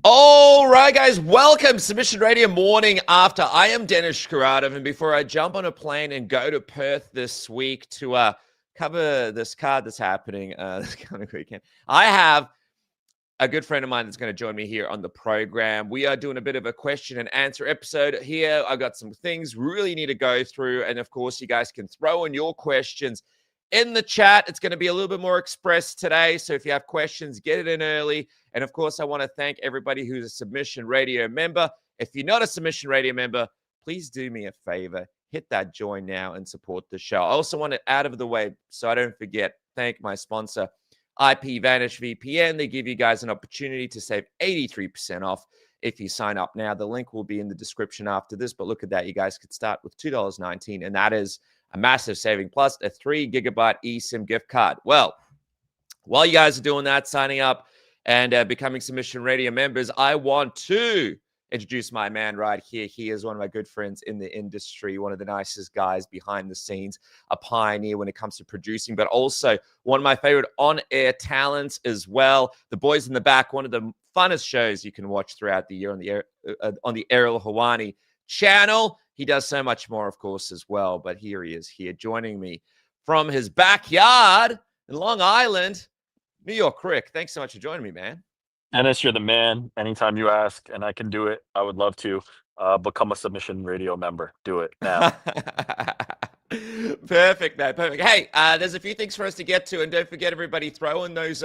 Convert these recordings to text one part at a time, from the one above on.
All right, guys, welcome. Submission Radio morning after. I am Dennis Shkaradov, and before I jump on a plane and go to Perth this week to cover this card that's happening this coming weekend, I have a good friend of mine that's going to join me here on the program. We are doing a bit of a question and answer episode here. I've got some things really need to go through, and of course, you guys can throw in your questions in the chat. It's going to be a little bit more express today, so if you have questions, get it in early. And of course, I want to thank everybody who's a Submission Radio member. If you're not a Submission Radio member, please do me a favor. Hit that join now and support the show. I also want it out of the way so I don't forget. Thank my sponsor, IPVanish VPN. They give you guys an opportunity to save 83% off if you sign up now. The link will be in the description after this, but look at that. You guys could start with $2.19, and that is a massive saving, plus a 3 gigabyte eSIM gift card. Well, while you guys are doing that, signing up and becoming Submission Radio members, I want to introduce my man right here. He is one of my good friends in the industry, one of the nicest guys behind the scenes, a pioneer when it comes to producing, but also one of my favorite on-air talents as well. The Boys in the Back, one of the funnest shows you can watch throughout the year on the Ariel Hawani channel. He does so much more, of course, as well. But here he is here joining me from his backyard in Long Island, New York Ric. Thanks so much for joining me, man. Dennis, you're the man. Anytime you ask, and I can do it, I would love to become a Submission Radio member. Do it now. Perfect, man. Perfect. Hey, there's a few things for us to get to, and don't forget, everybody, throw in those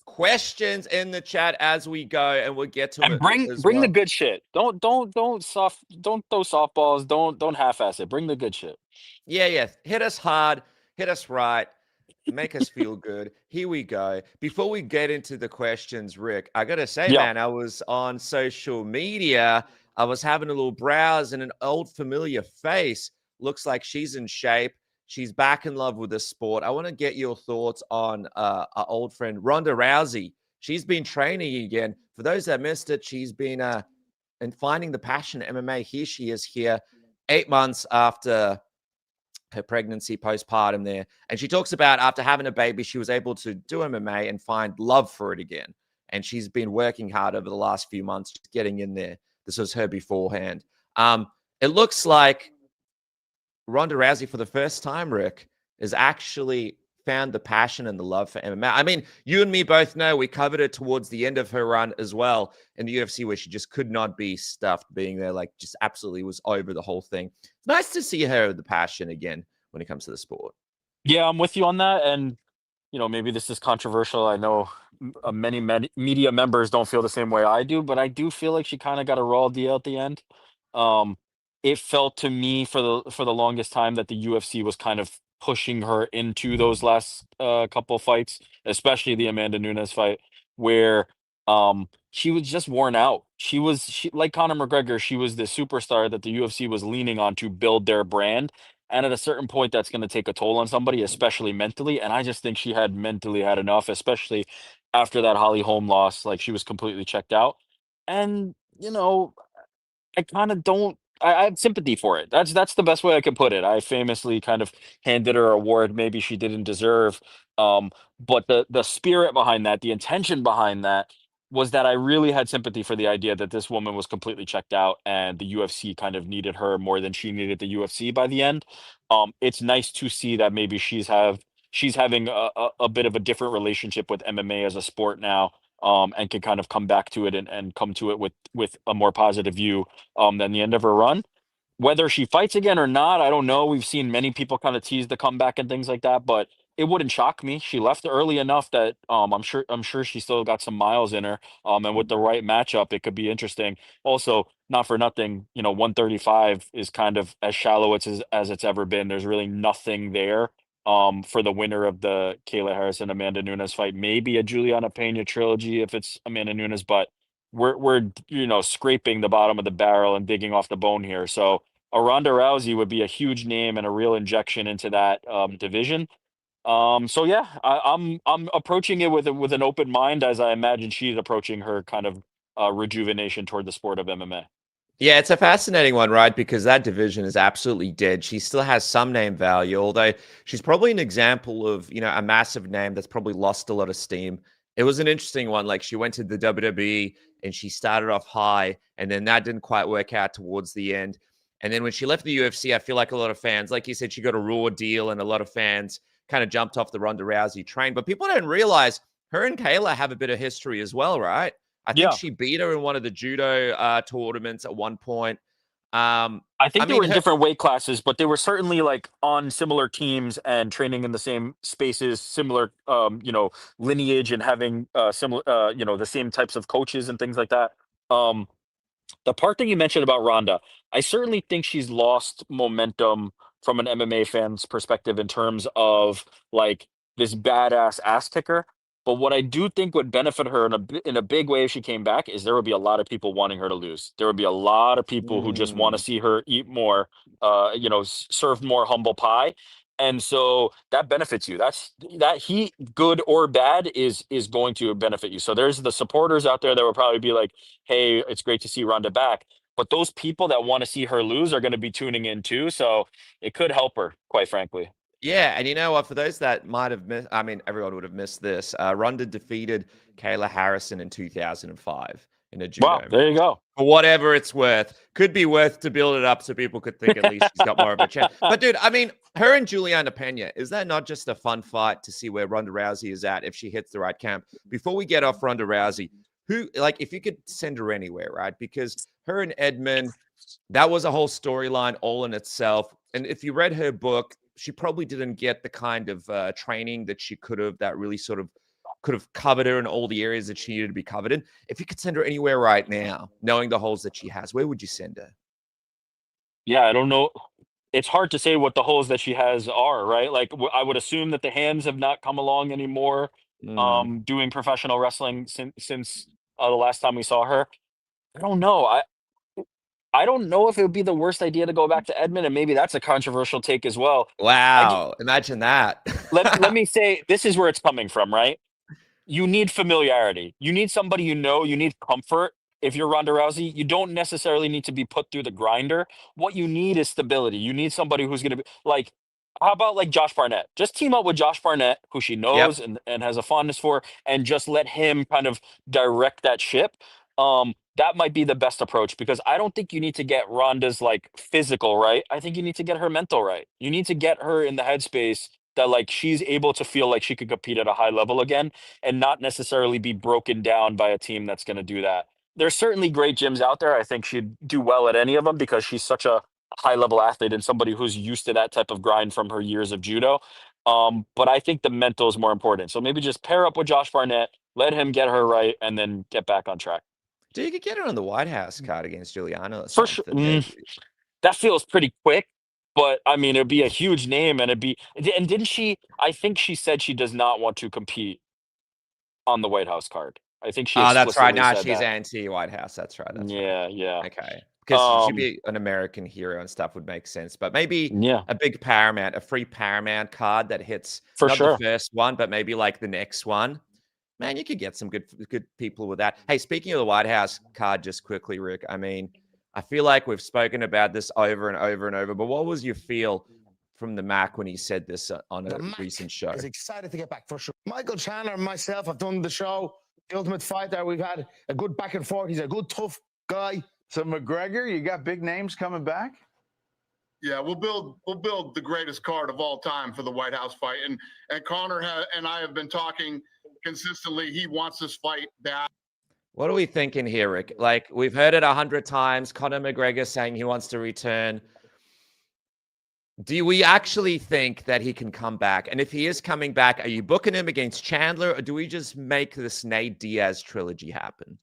questions in the chat as we go, and we'll get to And it. bring the good shit. Don't throw softballs. Don't half-ass it. Bring the good shit. Yeah. Hit us hard. Hit us right. Make us feel good. Here we go. Before we get into the questions, Ric, I got to say, man, I was on social media. I was having a little browse, and an old familiar face looks like she's in shape. She's back in love with the sport. I want to get your thoughts on our old friend, Ronda Rousey. She's been training again. For those that missed it, she's been and finding the passion in MMA. Here she is here 8 months after her pregnancy, postpartum there. And she talks about after having a baby, she was able to do MMA and find love for it again. And she's been working hard over the last few months, just getting in there. This was her beforehand. It looks like Ronda Rousey, for the first time, Ric, has actually found the passion and the love for MMA. I mean, you and me both know we covered it towards the end of her run as well in the UFC, where she just could not be stuffed being there, like just absolutely was over the whole thing. It's nice to see her with the passion again when it comes to the sport. Yeah, I'm with you on that. And, maybe this is controversial. I know many media members don't feel the same way I do, but I do feel like she kind of got a raw deal at the end. Um, it felt to me for the longest time that the UFC was kind of pushing her into those last couple fights, especially the Amanda Nunes fight, where she was just worn out. She like Conor McGregor, she was the superstar that the UFC was leaning on to build their brand. And at a certain point, that's going to take a toll on somebody, especially mentally. And I just think she had mentally had enough, especially after that Holly Holm loss. Like she was completely checked out. And I kind of don't. I have sympathy for it. That's the best way I can put it. I famously kind of handed her a award maybe she didn't deserve. But the spirit behind that, the intention behind that, was that I really had sympathy for the idea that this woman was completely checked out, and the UFC kind of needed her more than she needed the UFC by the end. It's nice to see that maybe she's having a bit of a different relationship with MMA as a sport now, and can kind of come back to it and come to it with a more positive view than the end of her run. Whether she fights again or not, I don't know. We've seen many people kind of tease the comeback and things like that, but it wouldn't shock me. She left early enough that I'm sure she still got some miles in her. And with the right matchup, it could be interesting. Also, not for nothing, 135 is kind of as shallow as it's ever been. There's really nothing there for the winner of the Kayla Harrison Amanda Nunes fight. Maybe a Juliana Pena trilogy if it's Amanda Nunes, but we're scraping the bottom of the barrel and digging off the bone here. So a Ronda Rousey would be a huge name and a real injection into that division. So yeah, I'm approaching it with an open mind, as I imagine she's approaching her kind of rejuvenation toward the sport of MMA. Yeah, it's a fascinating one, right? Because that division is absolutely dead. She still has some name value, although she's probably an example of, a massive name that's probably lost a lot of steam It was an interesting one. Like she went to the WWE and she started off high, and then that didn't quite work out towards the end. And then when she left the UFC, I feel like a lot of fans, like you said, she got a raw deal, and a lot of fans kind of jumped off the Ronda Rousey train. But people don't realize her and Kayla have a bit of history as well, right? I think Yeah. she beat her in one of the judo tournaments at one point. Um, I I think they were mean, in her, different weight classes, but they were certainly like on similar teams and training in the same spaces, similar, lineage, and having similar, the same types of coaches and things like that. Um, the part that you mentioned about Ronda, I certainly think she's lost momentum from an MMA fan's perspective in terms of like this badass ass kicker. But what I do think would benefit her in a big way if she came back is there would be a lot of people wanting her to lose. There would be a lot of people who just want to mm, see her eat more, serve more humble pie. And so that benefits you. That heat, good or bad, is going to benefit you. So there's the supporters out there that will probably be like, hey, it's great to see Ronda back. But those people that want to see her lose are going to be tuning in too. So it could help her, quite frankly. yeah, and you know what? For those that might have missed, I mean, everyone would have missed this. Ronda defeated Kayla Harrison in 2005 in a judo Wow, match. there you go. For whatever it's worth, could be worth to build it up so people could think at least she's got more of a chance. But dude, I mean, her and Juliana Pena, is that not just a fun fight to see where Ronda Rousey is at if she hits the right camp? Before we get off Ronda Rousey, who like if you could send her anywhere, right? Because her and Edmund, that was a whole storyline all in itself. And if you read her book, she probably didn't get the kind of training that she could have, that really sort of could have covered her in all the areas that she needed to be covered in. If you could send her anywhere right now, knowing the holes that she has, where would you send her? Yeah, I don't know. It's hard to say what the holes that she has are, right? Like I would assume that the hands have not come along anymore. Mm. Doing professional wrestling since the last time we saw her. I don't know. I don't know if it would be the worst idea to go back to Edmond, and maybe that's a controversial take as well. I just Wow. Imagine that. let me say this is where it's coming from, right? You need familiarity. You need somebody you know. You need comfort. If you're Ronda Rousey, you don't necessarily need to be put through the grinder. What you need is stability. You need somebody who's going to be like, how about like Josh Barnett? Just team up with Josh Barnett, who she Yep. knows and has a fondness for, and just let him kind of direct that ship. That might be the best approach because I don't think you need to get Ronda's like physical right. I think you need to get her mental right. You need to get her in the headspace that like she's able to feel like she could compete at a high level again and not necessarily be broken down by a team that's going to do that. There's certainly great gyms out there. I think she'd do well at any of them because she's such a high level athlete and somebody who's used to that type of grind from her years of judo. But I think the mental is more important. So maybe just pair up with Josh Barnett, let him get her right, and then get back on track. Do you could get her on the White House card against Juliana or For sure. something, maybe. That feels pretty quick, but I mean, it'd be a huge name, and it'd be. And didn't she? I think she said she does not want to compete on the White House card. I think she Oh, that's right. explicitly No, said she's that. anti-White House. That's right. That's right. Yeah, yeah. Okay. Because she'd Um, be an American hero and stuff would make sense. But maybe yeah, a big Paramount, a free Paramount card that hits for not the sure. first one, but maybe like the next one. Man, you could get some good people with that. Hey, speaking of the White House card, just quickly, Rick. I mean, I feel like we've spoken about this over and over and over. But what was your feel from the Mac when he said this on a The Mac recent show? is excited to get back for sure. Michael Chandler and myself have done the show, The Ultimate Fighter. We've had a good back and forth. He's a good, tough guy. So McGregor, you got big names coming back? Yeah, we'll build the greatest card of all time for the White House fight. And Connor and I have been talking consistently. He wants this fight bad. What are we thinking here, Rick? Like we've heard it 100 times. Conor McGregor saying he wants to return. Do we actually think that he can come back? And if he is coming back, are you booking him against Chandler, or do we just make this Nate Diaz trilogy happen?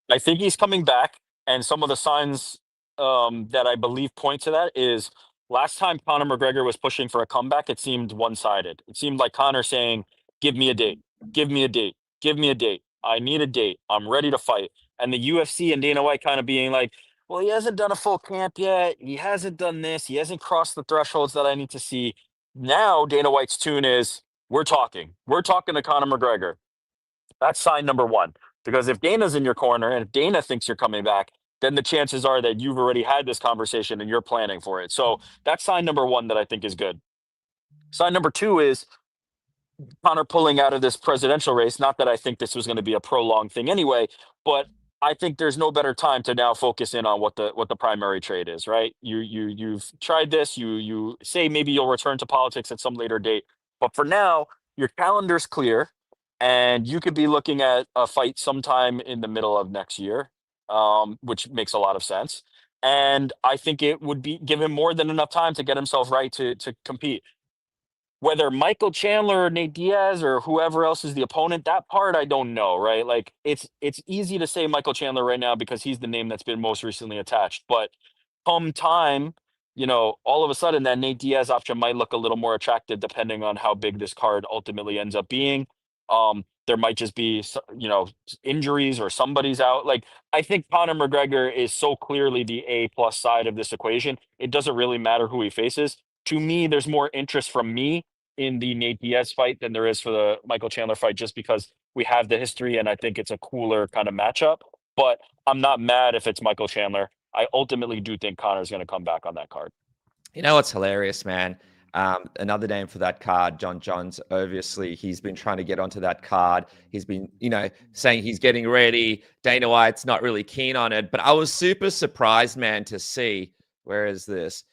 I think he's coming back, and some of the signs that I believe point to that is last time Conor McGregor was pushing for a comeback, it seemed one-sided. It seemed like Conor saying, "Give me a date, give me a date, give me a date. I need a date. I'm ready to fight." And the UFC and Dana White kind of being like, "Well, he hasn't done a full camp yet. He hasn't done this. He hasn't crossed the thresholds that I need to see." Now Dana White's tune is, "We're talking. We're talking to Conor McGregor." That's sign number one. Because if Dana's in your corner and if Dana thinks you're coming back, then the chances are that you've already had this conversation and you're planning for it. So that's sign number one that I think is good. Sign number two is Connor pulling out of this presidential race. Not that I think this was going to be a prolonged thing anyway, but I think there's no better time to now focus in on what the primary trade is, right? You've tried this. You say maybe you'll return to politics at some later date, but for now, your calendar's clear, and you could be looking at a fight sometime in the middle of next year, which makes a lot of sense. And I think it would be give him more than enough time to get himself right to compete. Whether Michael Chandler or Nate Diaz or whoever else is the opponent, that part I don't know, right? Like it's easy to say Michael Chandler right now because he's the name that's been most recently attached. But come time, all of a sudden that Nate Diaz option might look a little more attractive depending on how big this card ultimately ends up being. There might just be injuries or somebody's out. Like I think Conor McGregor is so clearly the A plus side of this equation. It doesn't really matter who he faces. To me, there's more interest from me in the Nate Diaz fight than there is for the Michael Chandler fight, just because we have the history and I think it's a cooler kind of matchup. But I'm not mad if it's Michael Chandler. I ultimately do think Connor's going to come back on that card. You know what's hilarious, man? Another name for that card, John Johns. Obviously, he's been trying to get onto that card. He's been, saying he's getting ready. Dana White's not really keen on it. But I was super surprised, man, to see, where is this?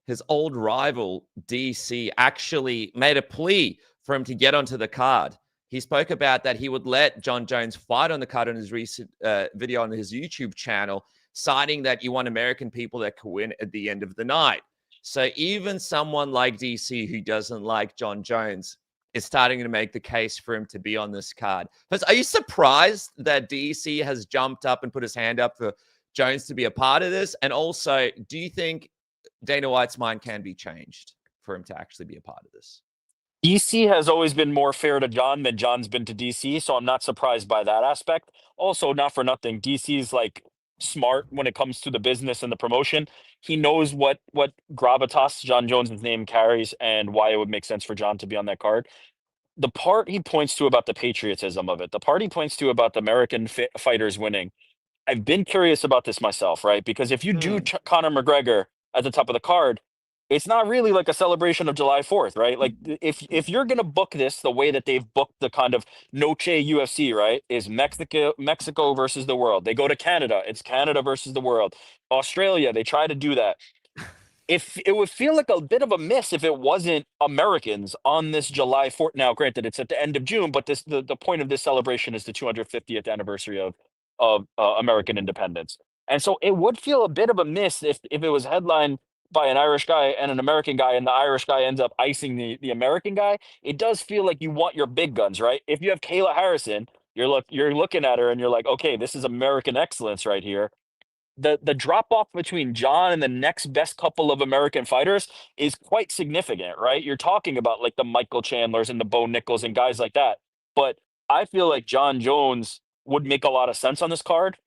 His old rival, DC, actually made a plea for him to get onto the card. He spoke about that he would let John Jones fight on the card on his recent video on his YouTube channel, citing that you want American people that can win at the end of the night. So even someone like DC who doesn't like John Jones is starting to make the case for him to be on this card. But are you surprised that DC has jumped up and put his hand up for Jones to be a part of this? And also, do you think Dana White's mind can be changed for him to actually be a part of this? DC has always been more fair to John than John's been to DC, so I'm not surprised by that aspect. Also, not for nothing, DC's like smart when it comes to the business and the promotion. He knows what gravitas John Jones' name carries and why it would make sense for John to be on that card. The part he points to about the patriotism of it, the part he points to about the American fighters winning, I've been curious about this myself, right? Because if you do Conor McGregor at the top of the card, it's not really like a celebration of July 4th, right? Like if you're gonna book this the way that they've booked the kind of Noche UFC, right? Is Mexico versus the world. They go to Canada, it's Canada versus the world. Australia, they try to do that. If it would feel like a bit of a miss if it wasn't Americans on this July 4th. Now, granted, it's at the end of June, but the point of this celebration is the 250th anniversary of American independence. And so it would feel a bit of a miss if it was headlined by an Irish guy and an American guy, and the Irish guy ends up icing the American guy. It does feel like you want your big guns, right? If you have Kayla Harrison, you're looking at her and you're like, okay, this is American excellence right here. The drop off between John and the next best couple of American fighters is quite significant, right? You're talking about like the Michael Chandlers and the Bo Nichols and guys like that. But I feel like John Jones would make a lot of sense on this card.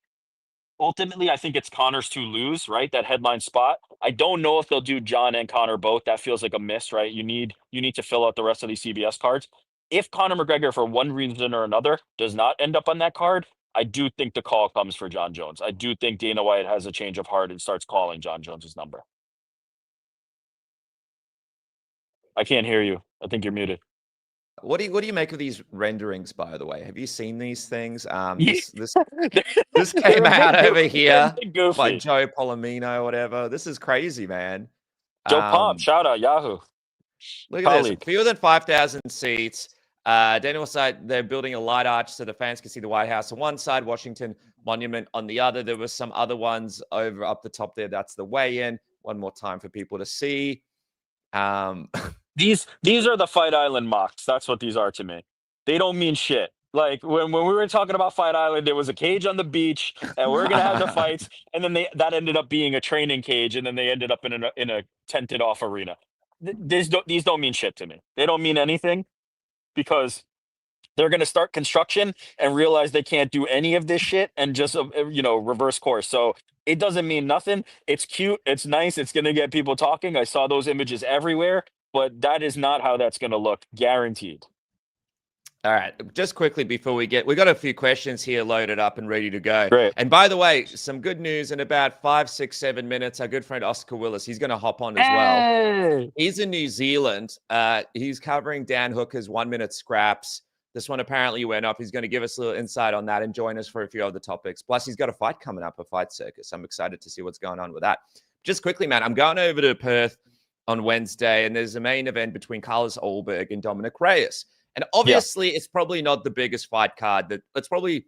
Ultimately, I think it's Connor's to lose, right? That headline spot. I don't know if they'll do John and Connor both. That feels like a miss, right? You need to fill out the rest of these CBS cards. If Conor McGregor, for one reason or another, does not end up on that card, I do think the call comes for John Jones. I do think Dana White has a change of heart and starts calling John Jones's number. I can't hear you. I think you're muted. What do you make of these renderings, by the way? Have you seen these things? This came out over here by Joe Palomino, whatever. This is crazy, man. Joe Pomp, shout out Yahoo. Look at this. Fewer than 5,000 seats. Daniel said they're building a light arch so the fans can see the White House on one side, Washington Monument on the other. There were some other ones over up the top there. That's the weigh-in. One more time for people to see. These are the Fight Island mocks. That's what these are to me. They don't mean shit. Like when we were talking about Fight Island, there was a cage on the beach, and we're gonna have the fights, and then that ended up being a training cage, and then they ended up in a tented off arena. These don't mean shit to me. They don't mean anything, because they're going to start construction and realize they can't do any of this shit and just reverse course. So it doesn't mean nothing. It's cute, it's nice, it's going to get people talking. I saw those images everywhere, but that is not how that's going to look, guaranteed. All right, just quickly before we got a few questions here loaded up and ready to go. Great. And by the way, some good news in about 5, 6, 7 minutes. Our good friend Oscar Willis, he's going to hop on as well. Hey! He's in New Zealand. He's covering Dan Hooker's 1 minute scraps. This one apparently went up. He's going to give us a little insight on that and join us for a few other topics. Plus, he's got a fight coming up, a Fight Circus. I'm excited to see what's going on with that. Just quickly, man, I'm going over to Perth on Wednesday, and there's a main event between Carlos Ulberg and Dominic Reyes. And obviously, it's probably not the biggest fight card. It's probably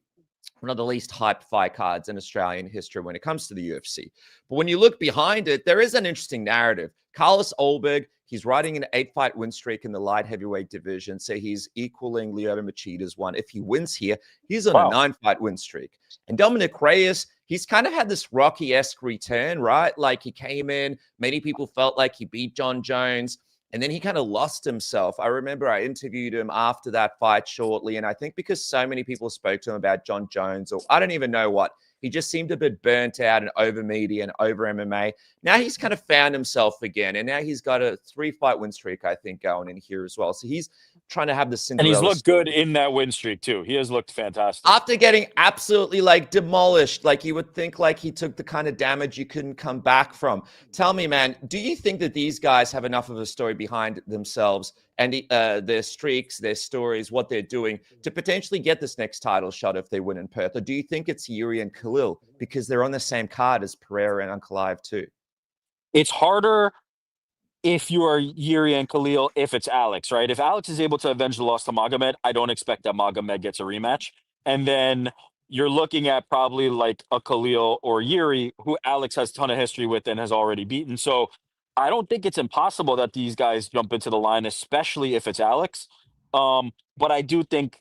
one of the least hyped fight cards in Australian history when it comes to the UFC. But when you look behind it, there is an interesting narrative. Carlos Ulberg, he's riding an 8-fight win streak in the light heavyweight division. So he's equaling Lyoto Machida's one. If he wins here, he's on a 9-fight win streak. And Dominic Reyes, he's kind of had this Rocky-esque return, right? Like he came in, many people felt like he beat John Jones. And then he kind of lost himself. I remember I interviewed him after that fight shortly. And I think because so many people spoke to him about John Jones, or I don't even know what, he just seemed a bit burnt out and over media and over MMA. Now he's kind of found himself again. And now he's got a 3-fight win streak, I think, going in here as well. So he's trying to have the Cinderella And he's looked story. good in that win streak, too. He has looked fantastic. After getting absolutely like demolished, like you would think like he took the kind of damage you couldn't come back from. Tell me, man, do you think that these guys have enough of a story behind themselves and their streaks, their stories, what they're doing to potentially get this next title shot if they win in Perth? Or do you think it's Yuri and Khalil because they're on the same card as Pereira and Ankalaev too? It's harder if you are Yuri and Khalil, if it's Alex, right? If Alex is able to avenge the loss to Magomed, I don't expect that Magomed gets a rematch. And then you're looking at probably like a Khalil or Yuri, who Alex has a ton of history with and has already beaten. So I don't think it's impossible that these guys jump into the line, especially if it's Alex. But I do think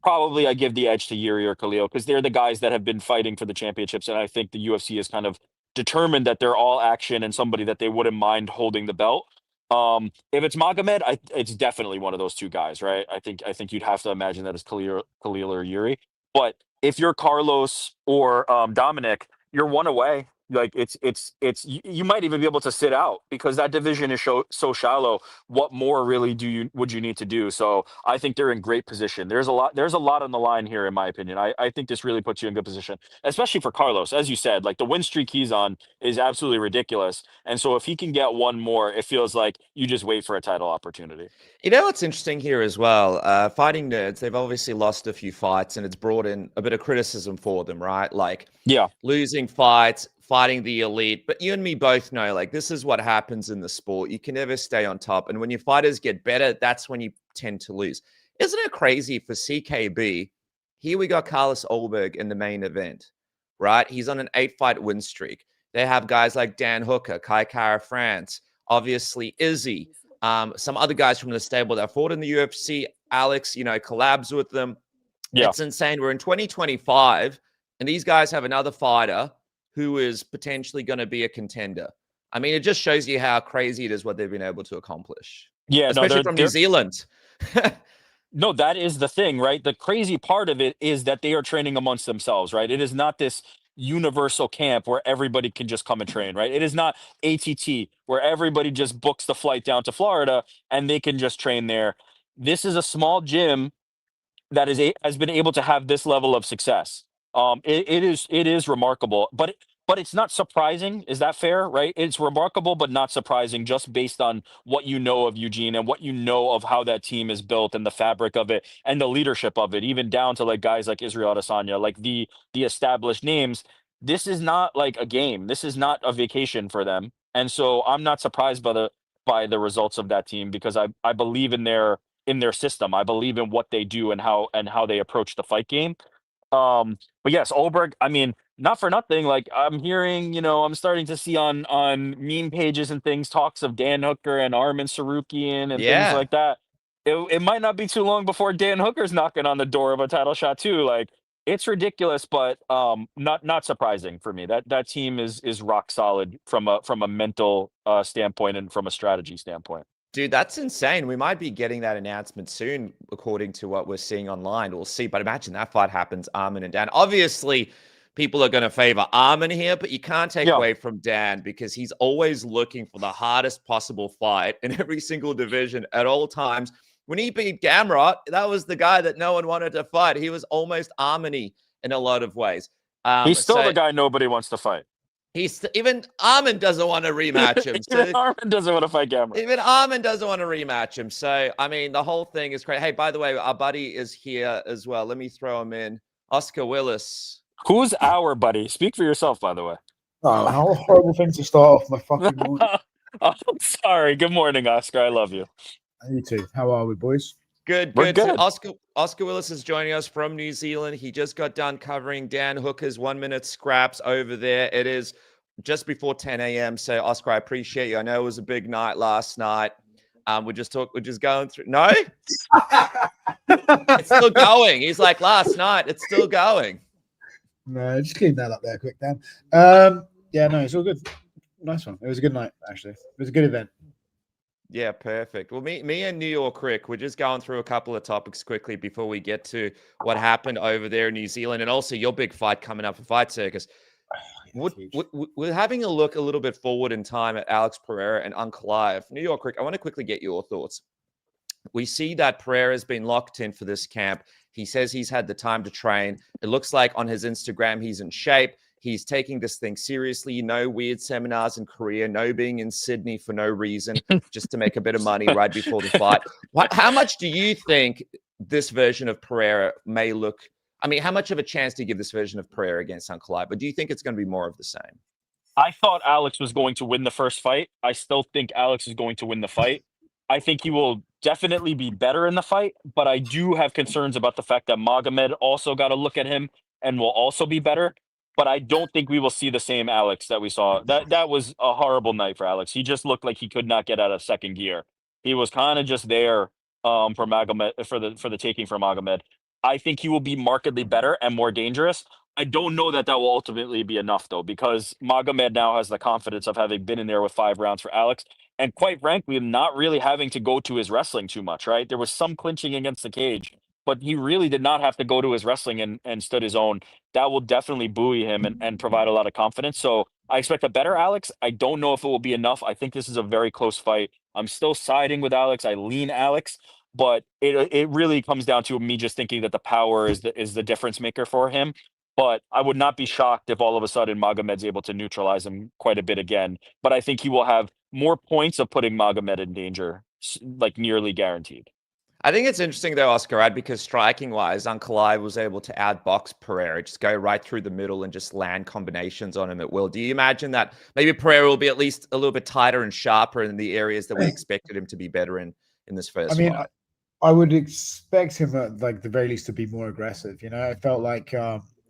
probably I give the edge to Yuri or Khalil because they're the guys that have been fighting for the championships. And I think the UFC is kind of determined that they're all action and somebody that they wouldn't mind holding the belt. If it's Magomed, it's definitely one of those two guys, right? I think you'd have to imagine that it's Khalil or Yuri. But if you're Carlos or Dominic, you're one away. Like you might even be able to sit out because that division is so shallow. What more really would you need to do? So I think they're in great position. There's a lot on the line here, in my opinion. I think this really puts you in good position, especially for Carlos. As you said, like the win streak he's on is absolutely ridiculous. And so if he can get one more, it feels like you just wait for a title opportunity. You know what's interesting here as well? Fighting nerds, they've obviously lost a few fights and it's brought in a bit of criticism for them, right? Like losing fights, fighting the elite. But you and me both know, like, this is what happens in the sport. You can never stay on top. And when your fighters get better, that's when you tend to lose. Isn't it crazy for CKB? Here we got Carlos Ulberg in the main event, right? He's on an 8-fight win streak. They have guys like Dan Hooker, Kai Kara France, obviously Izzy, some other guys from the stable that fought in the UFC. Alex, collabs with them. Yeah. It's insane. We're in 2025, and these guys have another fighter who is potentially going to be a contender. I mean, it just shows you how crazy it is what they've been able to accomplish. Yeah, especially from New Zealand. No, that is the thing, right? The crazy part of it is that they are training amongst themselves, right? It is not this universal camp where everybody can just come and train, right? It is not ATT where everybody just books the flight down to Florida and they can just train there. This is a small gym that has been able to have this level of success. It is remarkable, but it's not surprising. Is that fair? Right? It's remarkable, but not surprising, just based on what you know of Eugene and what you know of how that team is built and the fabric of it and the leadership of it, even down to like guys like Israel Adesanya, like the established names. This is not like a game. This is not a vacation for them, and so I'm not surprised by the results of that team because I believe in their system. I believe in what they do and how they approach the fight game. But yes, Ulberg, I mean, not for nothing, like I'm hearing, I'm starting to see on meme pages and things, talks of Dan Hooker and Armin Sarukian and things like that. It might not be too long before Dan Hooker's knocking on the door of a title shot too. Like it's ridiculous, but not surprising for me. That team is rock solid from a mental standpoint and from a strategy standpoint. Dude, that's insane. We might be getting that announcement soon, according to what we're seeing online. We'll see. But imagine that fight happens, Armin and Dan. Obviously, people are going to favor Armin here, but you can't take away from Dan because he's always looking for the hardest possible fight in every single division at all times. when he beat Gamrot, that was the guy that no one wanted to fight. He was almost Armani in a lot of ways. He's still the guy nobody wants to fight. Even Armin doesn't want to rematch him. Even Armin doesn't want to fight Gamrot. Even Armin doesn't want to rematch him. So, I mean, the whole thing is great. Hey, by the way, our buddy is here as well. Let me throw him in. Oscar Willis. Who's our buddy? Speak for yourself, by the way. Oh, how a horrible thing to start off my fucking morning. I'm sorry. Good morning, Oscar. I love you. You too. How are we, boys? Good. So Oscar Willis is joining us from New Zealand. He just got done covering Dan Hooker's 1 minute scraps over there. It is just before 10 a.m. So, Oscar, I appreciate you. I know it was a big night last night. We're just going through. No, it's still going. He's like, last night, it's still going. No, just clean that up there quick, Dan. Yeah, no, it's all good. Nice one. It was a good night, actually. It was a good event. Yeah, perfect. Well, me and New York Ric, we're just going through a couple of topics quickly before we get to what happened over there in New Zealand, and also your big fight coming up for Fight Circus. We're having a look a little bit forward in time at Alex Pereira and Ankalaev. New York Ric, I want to quickly get your thoughts. We see that Pereira has been locked in for this camp. He says he's had the time to train. It looks like on his Instagram, he's in shape. He's taking this thing seriously. No weird seminars in Korea. No being in Sydney for no reason, just to make a bit of money right before the fight. How much do you think this version of Pereira may look? I mean, how much of a chance do you give this version of Pereira against Ankalaev? But do you think it's going to be more of the same? I thought Alex was going to win the first fight. I still think Alex is going to win the fight. I think he will definitely be better in the fight, but I do have concerns about the fact that Magomed also got to look at him and will also be better. But I don't think we will see the same Alex that we saw. That was a horrible night for Alex. He just looked like he could not get out of second gear. He was kind of just there for Magomed for the taking for Magomed. I think he will be markedly better and more dangerous. I don't know that will ultimately be enough, though, because Magomed now has the confidence of having been in there with 5 rounds for Alex. And quite frankly, not really having to go to his wrestling too much, right? There was some clinching against the cage, but he really did not have to go to his wrestling and stood his own. That will definitely buoy him and provide a lot of confidence. So I expect a better Alex. I don't know if it will be enough. I think this is a very close fight. I'm still siding with Alex. I lean Alex. But it really comes down to me just thinking that the power is the difference maker for him. But I would not be shocked if all of a sudden Magomed's able to neutralize him quite a bit again. But I think he will have more points of putting Magomed in danger, like nearly guaranteed. I think it's interesting, though, Oscar, because striking-wise, Ankalaev was able to outbox Pereira, just go right through the middle and just land combinations on him at will. Do you imagine that maybe Pereira will be at least a little bit tighter and sharper in the areas that we expected him to be better in this first fight? I would expect him at like the very least to be more aggressive. You know, I felt like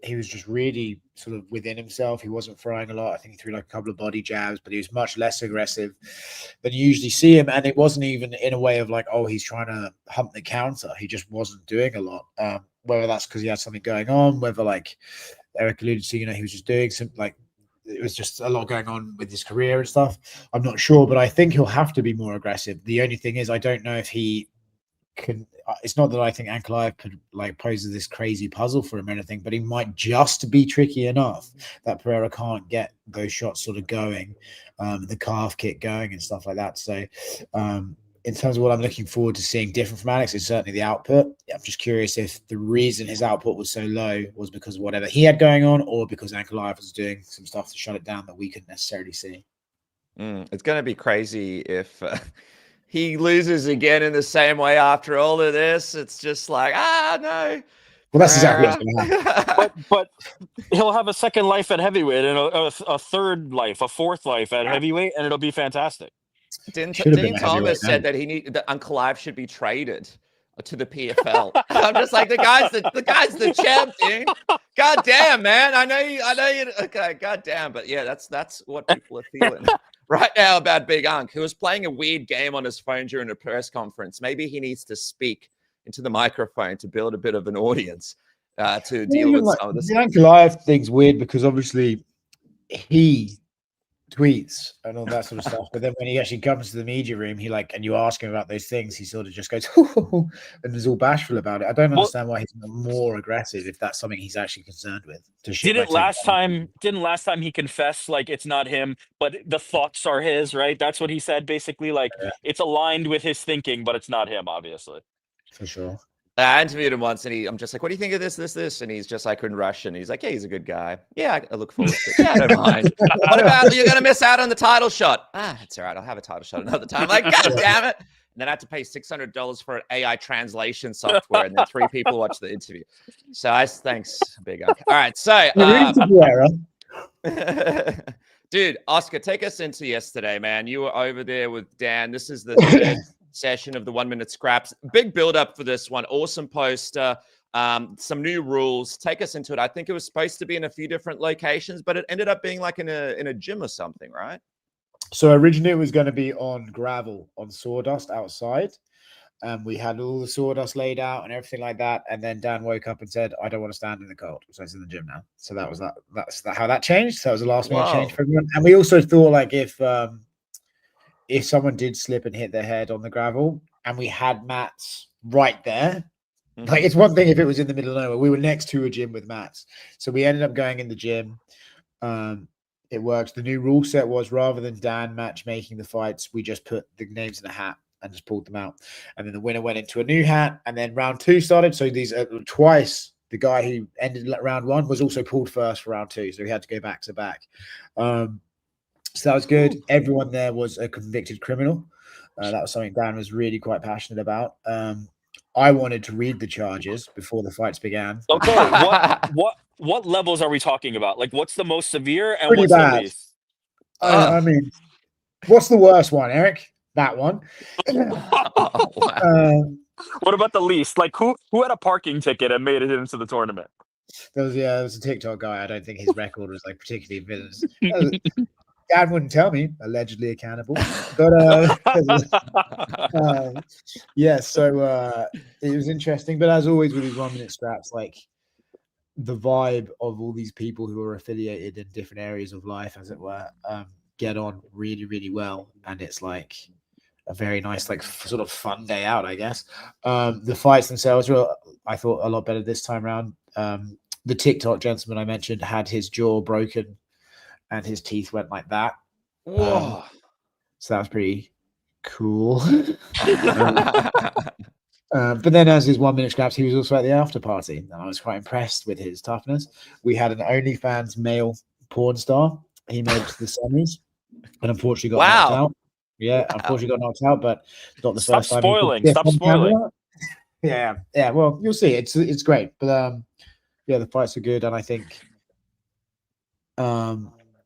he was just really sort of within himself. He wasn't throwing a lot. I think he threw like a couple of body jabs, but he was much less aggressive than you usually see him. And it wasn't even in a way of like, oh, he's trying to hunt the counter. He just wasn't doing a lot. Whether that's because he had something going on, whether like Eric alluded to, you know, he was just doing some like, it was just a lot going on with his career and stuff. I'm not sure, but I think he'll have to be more aggressive. The only thing is, I don't know if he can. It's not that I think Ankalaev could like pose this crazy puzzle for him or anything, but he might just be tricky enough that Pereira can't get those shots sort of going, the calf kick going and stuff like that. So in terms of what I'm looking forward to seeing different from Alex is certainly the output. I'm just curious if the reason his output was so low was because of whatever he had going on, or because Ankalaev was doing some stuff to shut it down that we couldn't necessarily see. It's going to be crazy if he loses again in the same way after all of this. It's just like, no. Well, that's exactly what's going to happen. but he'll have a second life at heavyweight and a third life, a fourth life at heavyweight, and it'll be fantastic. Dean Thomas said that that Ankalaev should be traded to the PFL. I'm just like, the guy's the champ, dude. God damn, man. I know you. Okay, god damn, but yeah, that's what people are feeling right now about Big Unk, who was playing a weird game on his phone during a press conference. Maybe he needs to speak into the microphone to build a bit of an audience to deal with some of this. The Ankalaev thing's weird because obviously he tweets and all that sort of stuff. But then when he actually comes to the media room, he and you ask him about those things, he sort of just goes and is all bashful about it. I don't understand why he's not more aggressive if that's something he's actually concerned with. Didn't last time he confessed like it's not him, but the thoughts are his, right? That's what he said basically. Like it's aligned with his thinking, but it's not him, obviously. For sure. I interviewed him once, and I'm just like, "What do you think of this?" And he's just like in Russian. He's like, "Yeah, he's a good guy. Yeah, I look forward to it. Yeah, I don't mind. What about you're gonna miss out on the title shot? It's all right. I'll have a title shot another time." Like, God damn it! And then I had to pay $600 for an AI translation software, and then 3 people watched the interview. So thanks, big guy. All right, so dude, Oscar, take us into yesterday, man. You were over there with Dan. This is the third session of the 1 minute scraps. Big build up for this one. Awesome poster. Some new rules. Take us into it. I think it was supposed to be in a few different locations, but it ended up being like in a gym or something, right? So originally it was going to be on gravel, on sawdust outside. We had all the sawdust laid out and everything like that. And then Dan woke up and said, "I don't want to stand in the cold." So it's in the gym now. So that was that. That's how that changed. So it was a last minute change for everyone. And we also thought like if someone did slip and hit their head on the gravel and we had mats right there, like it's one thing if it was in the middle of nowhere. We were next to a gym with mats. So we ended up going in the gym. It works. The new rule set was rather than Dan matchmaking the fights, we just put the names in a hat and just pulled them out. And then the winner went into a new hat. And then round 2 started. So these twice, the guy who ended round 1 was also pulled first for round 2. So he had to go back to back. So that was good. Everyone there was a convicted criminal. That was something Dan was really quite passionate about. I wanted to read the charges before the fights began. Okay, what levels are we talking about? Like, what's the most severe and Pretty what's bad. the least? I mean, what's the worst one, Eric? That one. What about the least? Like, who had a parking ticket and made it into the tournament? There was a TikTok guy. I don't think his record was like particularly villainous. Dad wouldn't tell me, allegedly accountable. But yeah, so it was interesting. But as always with these 1 minute scraps, like the vibe of all these people who are affiliated in different areas of life, as it were, get on really, really well. And it's like a very nice, like sort of fun day out, I guess. The fights themselves were, I thought, a lot better this time around. The TikTok gentleman I mentioned had his jaw broken and his teeth went like that. Whoa. So that was pretty cool. But then as his 1 minute scraps, he was also at the after party. And I was quite impressed with his toughness. We had an OnlyFans male porn star. He made it to the semis and unfortunately got knocked out. Yeah, unfortunately got knocked out, but not the first time. Stop spoiling. Yeah. Well, you'll see. It's great. But yeah, the fights are good. And I think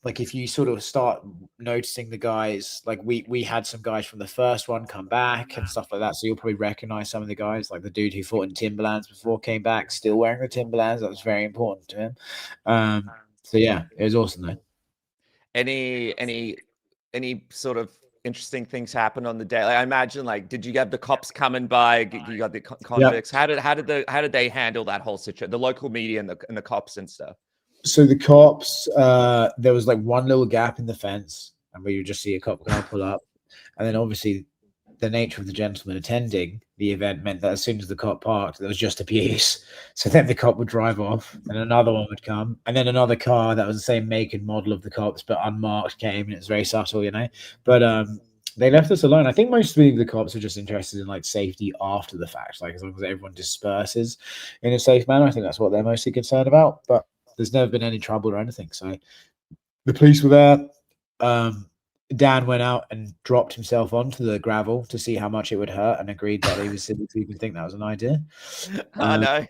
like if you sort of start noticing the guys, like we had some guys from the first one come back and stuff like that, so you'll probably recognize some of the guys, like the dude who fought in Timberlands before came back still wearing the Timberlands. That was very important to him. So yeah, it was awesome though. Any sort of interesting things happened on the day? Like, I imagine, like, did you get the cops coming by? You got the convicts. Yep. How did they handle that whole situation? The local media and the cops and stuff. So the cops, there was like one little gap in the fence, and we would just see a cop car pull up, and then obviously the nature of the gentleman attending the event meant that as soon as the cop parked, there was just abuse. So then the cop would drive off, and another one would come, and then another car that was the same make and model of the cops but unmarked came, and it's very subtle, you know. But they left us alone. I think mostly the cops are just interested in like safety after the fact, like as long as everyone disperses in a safe manner. I think that's what they're mostly concerned about. But there's never been any trouble or anything. So the police were there. Dan went out and dropped himself onto the gravel to see how much it would hurt and agreed that he was silly to even think that was an idea. I know.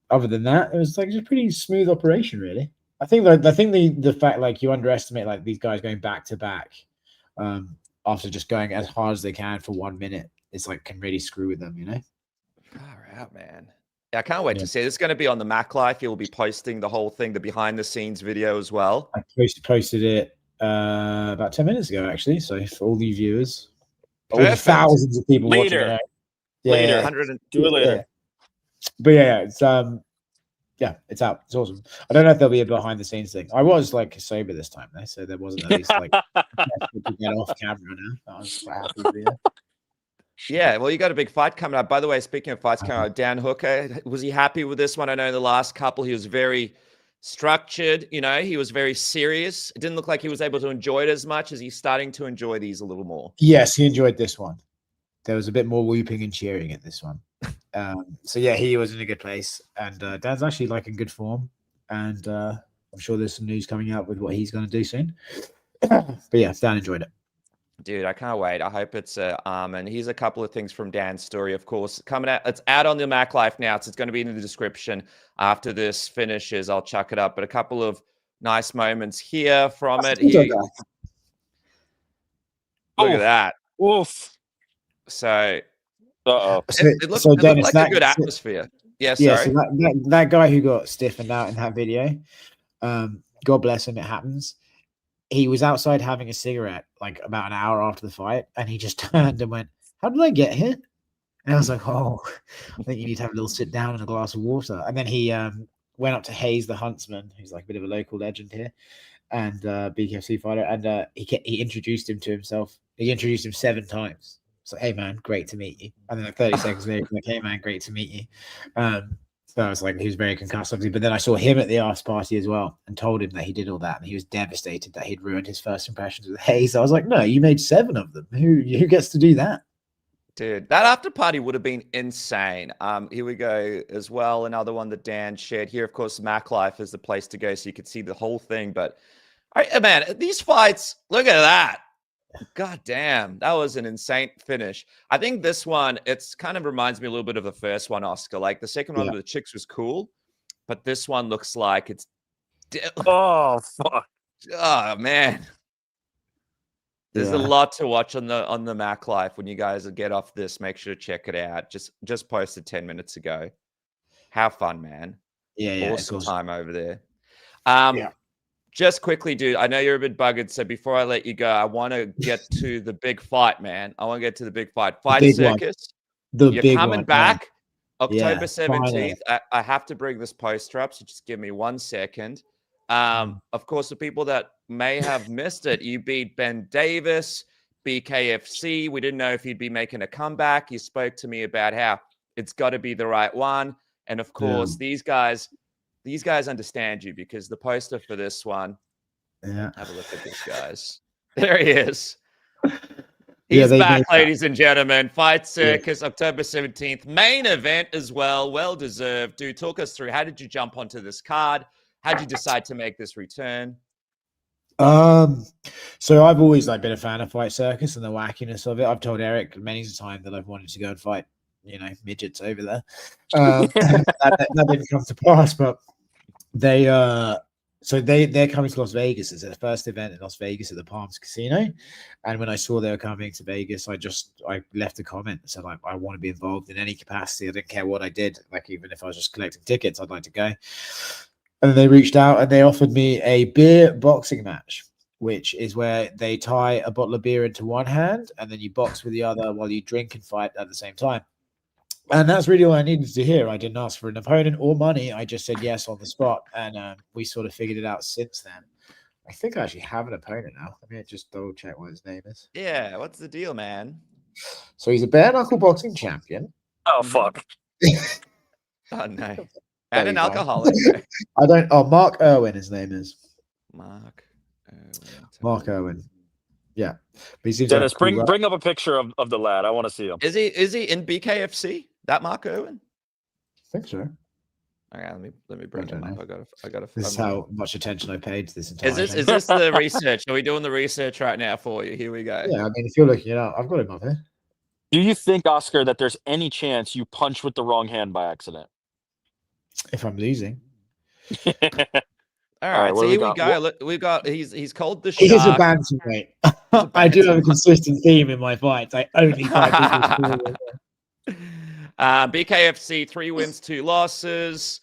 Other than that, it was like just a pretty smooth operation, really. I think the fact like you underestimate like these guys going back to back after just going as hard as they can for 1 minute, it's like can really screw with them, you know? Far out, man. Yeah, I can't wait to see it. It's going to be on the Mac Life. You'll be posting the whole thing, the behind the scenes video as well. I posted it about 10 minutes ago, actually. So for all the viewers, all the thousands of people watching it. Later. 100 do it later. But yeah, it's yeah, it's out. It's awesome. I don't know if there'll be a behind the scenes thing. I was like sober this time though, so there wasn't at least like to get off camera now. I was quite happy to be there. Yeah, well, you got a big fight coming up. By the way, speaking of fights coming up, Dan Hooker, was he happy with this one? I know the last couple he was very structured. You know, he was very serious. It didn't look like he was able to enjoy it as much. Is he starting to enjoy these a little more? Yes, he enjoyed this one. There was a bit more whooping and cheering at this one. So yeah, he was in a good place, and Dan's actually like in good form, and I'm sure there's some news coming out with what he's going to do soon. But yeah, Dan enjoyed it. Dude, I can't wait. I hope it's and here's a couple of things from Dan's story, of course. Coming out, it's out on the Mac Life now, so it's going to be in the description after this finishes. I'll chuck it up. But a couple of nice moments here from it. Look at that. Oof. So Uh-oh. it looked like a good atmosphere. Yeah, sorry. Yeah, so that guy who got stiffened out in that video, God bless him, it happens. He was outside having a cigarette like about an hour after the fight, and he just turned and went, "How did I get here?" And I was like, "Oh, I think you need to have a little sit down and a glass of water." And then he went up to Hayes the Huntsman, who's like a bit of a local legend here, and BKFC fighter, and he introduced him to himself. He introduced him 7 times. So, "Hey man, great to meet you." And then like 30 seconds later, like, "Hey man, great to meet you." So I was like, he was very concussed, obviously. But then I saw him at the after party as well and told him that he did all that. And he was devastated that he'd ruined his first impressions with Hayes. I was like, no, you made 7 of them. Who gets to do that? Dude, that after party would have been insane. Here we go as well. Another one that Dan shared here. Of course, Mac Life is the place to go so you could see the whole thing. But man, these fights, look at that. God damn, that was an insane finish. I think this one, it's kind of reminds me a little bit of the first one, Oscar. Like the second one with the chicks was cool, but this one looks like it's Oh fuck. oh man. There's a lot to watch on the Mac Life. When you guys get off this, make sure to check it out. Just posted 10 minutes ago. Have fun, man. Yeah, awesome time over there. Just quickly, dude, I know you're a bit buggered, so before I let you go, I want to get to the big fight, man. I want to get to the big fight. Fight Circus. You're coming back October 17th. I have to bring this poster up, so just give me 1 second. Of course, the people that may have missed it, you beat Ben Davis, BKFC. We didn't know if you'd be making a comeback. You spoke to me about how it's got to be the right one. And of course, these guys understand you because the poster for this one, have a look at this, guys. There he is. He's back, ladies and gentlemen. Fight Circus, October 17th. Main event as well. Well-deserved. Dude, talk us through. How did you jump onto this card? How did you decide to make this return? So I've always been a fan of Fight Circus and the wackiness of it. I've told Eric many a time that I've wanted to go and fight, midgets over there. That didn't come to pass, but they're coming to Las Vegas. It's their first event in Las Vegas at the Palms Casino. And when I saw they were coming to Vegas, I left a comment and said, I want to be involved in any capacity. I didn't care what I did. Even if I was just collecting tickets, I'd like to go. And they reached out and they offered me a beer boxing match, which is where they tie a bottle of beer into one hand and then you box with the other while you drink and fight at the same time. And that's really all I needed to hear. I didn't ask for an opponent or money. I just said yes on the spot. And we sort of figured it out since then. I think I actually have an opponent now. Let me just double check what his name is. Yeah, what's the deal, man? So he's a bare knuckle boxing champion. Oh, fuck. Oh, no. And an alcoholic. Mark Irwin, his name is. Mark Irwin. Yeah. But he seems Dennis, like bring up a picture of the lad. I want to see him. Is he in BKFC? That Mark Irwin? I think so. Okay, let me bring him up. I got to. This is how much attention I paid to this entire. Is this the research? Are we doing the research right now for you? Here we go. Yeah, if you're looking it up, I've got him up here. Do you think, Oscar, that there's any chance you punch with the wrong hand by accident? If I'm losing. All right, so here we go. Look, we've got he's called the Shark. He is a bantamweight. I do have a consistent theme in my fights. I only fight people. BKFC 3 wins, 2 losses.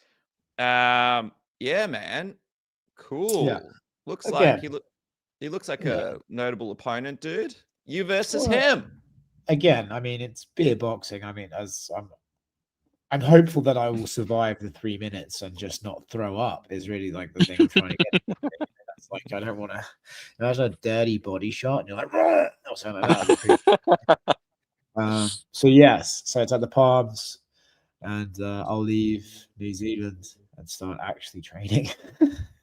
Yeah, man, cool. Yeah. Looks like he looks like a notable opponent, dude. You versus him. Again, it's beer boxing. I'm hopeful that I will survive the 3 minutes and just not throw up. Is really like the thing I'm trying to get. That's like I don't want to. Imagine a dirty body shot, and you're like, "Rah!" Or something like that. Would be pretty. So yes, so it's at the Palms, and I'll leave New Zealand and start actually training.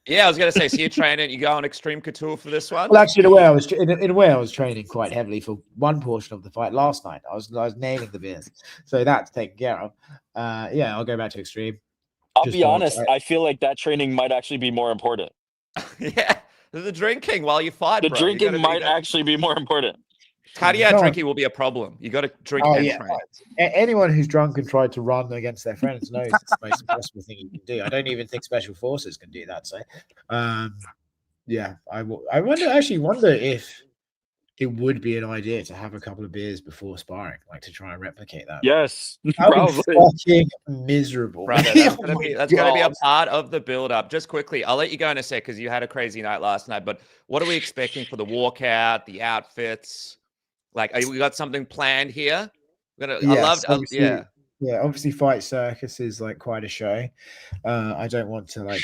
Yeah, I was going to say, so you're training, you go on Extreme Couture for this one? Well, actually, in a way, I was training quite heavily for one portion of the fight last night. I was nailing the beers, so that's taken care of. Yeah, I'll go back to Extreme. I'll Just be watch. honest. I feel like that training might actually be more important. Yeah, the drinking while you fight, The bro. You drinking gotta might actually be more important. Cardiac No. drinking will be a problem. You got to drink Oh and yeah, train. anyone who's drunk and tried to run against their friends knows it's the most impossible thing you can do. I don't even think special forces can do that. So, yeah, I actually wonder if it would be an idea to have a couple of beers before sparring, like to try and replicate that. Yes, That would probably. be fucking miserable. Brother, Oh that's my gonna be a God. part of the build-up. Just quickly, I'll let you go in a sec because you had a crazy night last night. But what are we expecting for the walkout, the outfits? Like, we got something planned here? Yes, obviously, yeah. yeah. Obviously, Fight Circus is like quite a show. I don't want to like.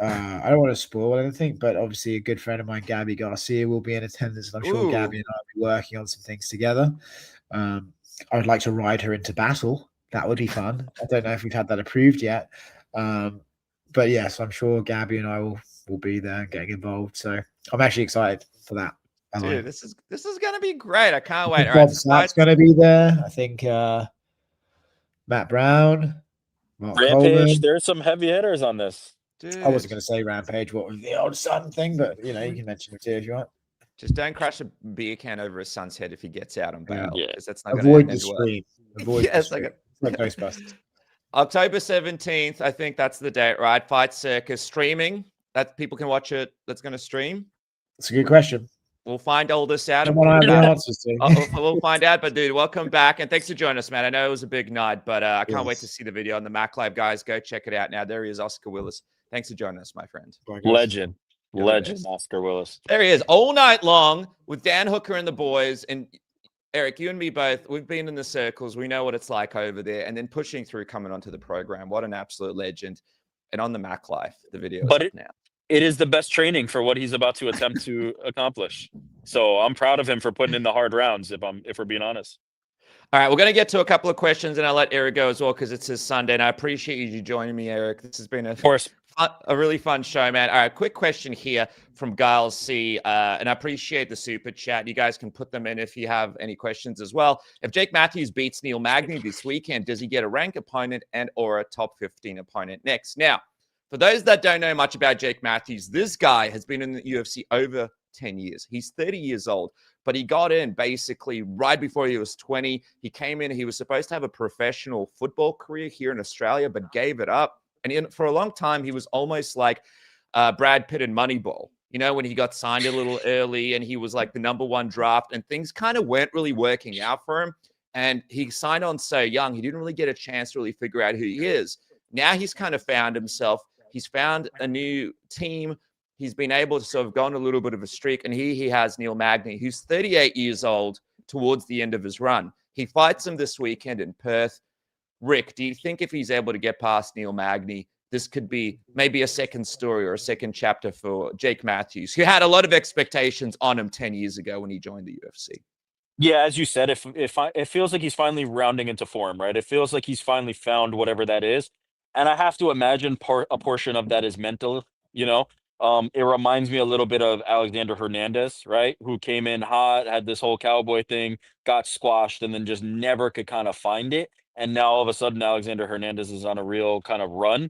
I don't want to spoil anything, but obviously, a good friend of mine, Gabby Garcia, will be in attendance, and I'm sure Ooh. Gabby and I will be working on some things together. I would like to ride her into battle. That would be fun. I don't know if we've had that approved yet, but yes, I'm sure Gabby and I will be there and getting involved. So I'm actually excited for that. Dude, this is gonna be great. I can't wait. All Bob right, Sapp's going to be there. I think Matt Brown, Mark Rampage. Coleman. There's some heavy hitters on this. dude, I wasn't going to say Rampage, what was the old son thing, but you know, you can mention it too if you want. just don't crash a beer can over his son's head if he gets out on bail. Yeah. Because that's not gonna Avoid end the well. screen. Avoid Yeah, the it's like screen. Like Ghostbusters. October 17th, I think that's the date, right? Fight Circus streaming. That people can watch it. That's going to stream. It's a good question. We'll find all this out. Someone I have the answers to. We'll find out. But dude, welcome back and thanks for joining us, man. I know it was a big night, but I can't wait to see the video on the Mac Live, guys. Go check it out now. There he is, Oscar Willis. Thanks for joining us, my friend. Legend. You're Legend, the best. Oscar Willis. There he is, all night long with Dan Hooker and the boys. And Eric, you and me both, we've been in the circles. We know what it's like over there. And then pushing through, coming onto the program. What an absolute legend. And on the Mac Live, the video is up now. It is the best training for what he's about to attempt to accomplish. So I'm proud of him for putting in the hard rounds, if we're being honest. All right, we're going to get to a couple of questions, and I'll let Eric go as well because it's his Sunday, and I appreciate you joining me, Eric. This has been a really fun show, man. All right, quick question here from Giles C, and I appreciate the super chat. You guys can put them in if you have any questions as well. If Jake Matthews beats Neil Magny this weekend, does he get a rank opponent and or a top 15 opponent next? Now, for those that don't know much about Jake Matthews, this guy has been in the UFC over 10 years. He's 30 years old, but he got in basically right before he was 20. He came in, he was supposed to have a professional football career here in Australia, but gave it up. And for a long time, he was almost like Brad Pitt in Moneyball. You know, when he got signed a little early and he was like the #1 draft and things kind of weren't really working out for him. And he signed on so young, he didn't really get a chance to really figure out who he is. Now he's kind of found himself. He's found a new team. He's been able to sort of go on a little bit of a streak. And here he has Neil Magny, who's 38 years old towards the end of his run. He fights him this weekend in Perth. Rick, do you think if he's able to get past Neil Magny, this could be maybe a second story or a second chapter for Jake Matthews, who had a lot of expectations on him 10 years ago when he joined the UFC? Yeah, as you said, it feels like he's finally rounding into form, right? It feels like he's finally found whatever that is. And I have to imagine a portion of that is mental, you know? It reminds me a little bit of Alexander Hernandez, right? Who came in hot, had this whole cowboy thing, got squashed, and then just never could kind of find it. And now all of a sudden, Alexander Hernandez is on a real kind of run.